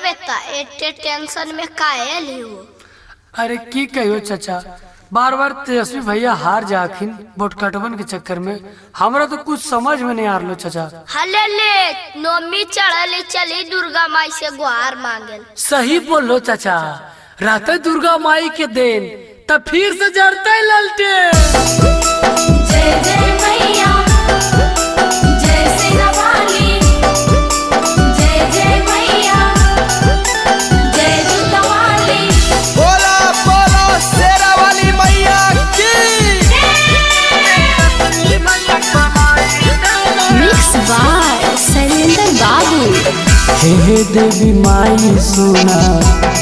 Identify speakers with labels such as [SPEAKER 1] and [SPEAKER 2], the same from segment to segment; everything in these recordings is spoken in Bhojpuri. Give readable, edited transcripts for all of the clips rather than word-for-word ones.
[SPEAKER 1] बेटा एटे टेंशन में काहे लियो।
[SPEAKER 2] अरे की कहियो चाचा, बार बार तेजस्वी भैया हार जाखिन वोट कटवन के चक्कर में। हमरा तो कुछ समझ में नहीं आ रहा चाचा।
[SPEAKER 1] हले ले नोमी चढ़ले चली दुर्गा माई से गुहार मांगल।
[SPEAKER 2] सही बोलो चाचा, रहते दुर्गा माई के दिन तब फिर से जड़ते ललटे।
[SPEAKER 3] जय जय मैया, जय सेना वाली, जय जय मैया, जय दुर्गा वाली।
[SPEAKER 4] बोला बोला शेरा वाली मैया की।
[SPEAKER 3] मिक्स बाय शैलेंद्र बाबू।
[SPEAKER 2] हे देवी माई सुना,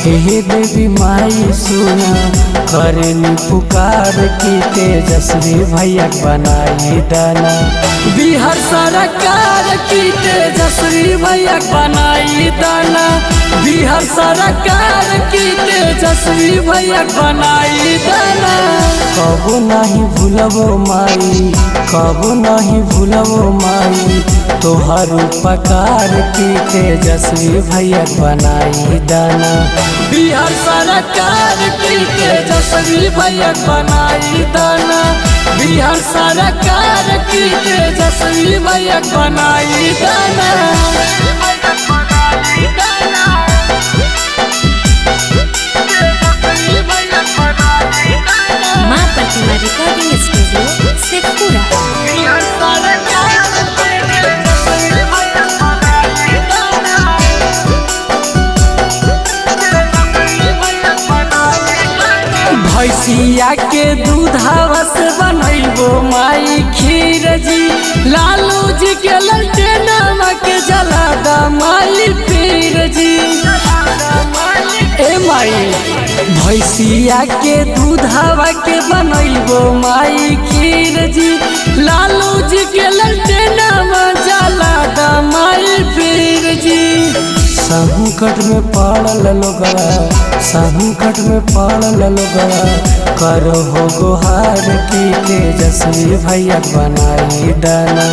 [SPEAKER 2] हे देवी माई सुना, करेली पुकार की तेजस्वी भैया बनाई दाना। बिहार सरकार की तेजस्वी भैया बनाई दाना। बिहार सरकार की तेजस्वी भैया बनाई दाना। कबो नहीं भूलबो माई, कबो नहीं भूलबो माई, तोहर उपकार की तेजस्वी भैया बनाई दाना। बिहार सरकार की तेजस्वी भैया बनाई दाना। बिहार सरकार की तेजस्वी भैया बनाई दाना।
[SPEAKER 3] माँ प्रतिमा रिकॉर्डिंग स्टूडियो शेखपुरा।
[SPEAKER 2] भैंसिया के दूधावा से बनैबो माई खीर जी। लालू जी के ललटे नमक जला दा माई पीर जी। ए माई भैंसिया के दूधावा के बनैबो माई खीर जी। लालू जी के ललटे नमक जला दा माई पीर जी। संकट में पड़ल लोगवा, संकट में पड़ल लोगवा, करो हो गुहार की तेजस्वी भैया बनाई दाना।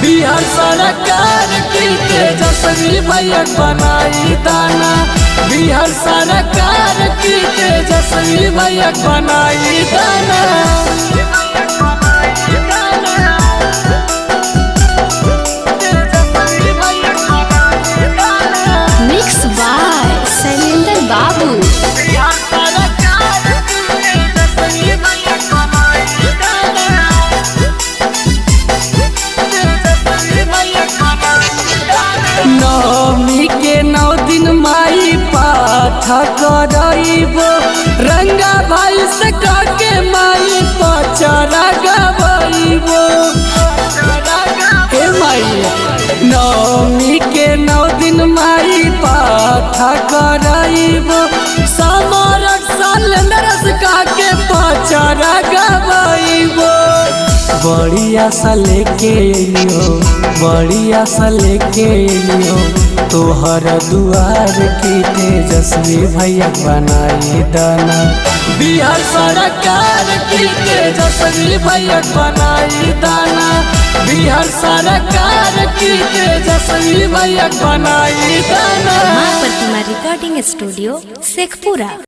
[SPEAKER 2] बिहार सरकार की तेजस्वी भैया बनाई दाना। बिहार सरकार की तेजस्वी भैया बनाई दाना।
[SPEAKER 3] मिक्स बाय शैलेंद्र बाबू।
[SPEAKER 2] नवमी के 9 दिन माई पाठ करइबो। रंगा भाई से के माई पचरा गबइबो। हे माई नवमी के 9 दिन माई पाठ करइबो। समरक साल नरस के पचरा गबइबो। बड़ी आशा लेके एलियो, बड़ी आशा लेके एलियो, तोहर दुआर की तेजस्वी भैया बनाई दाना। बिहार सरकार की तेजस्वी भैया बनाई दाना। बिहार सरकार की तेजस्वी भैया बनाई दाना।
[SPEAKER 3] माँ प्रतिमा रिकॉर्डिंग स्टूडियो शेखपुरा।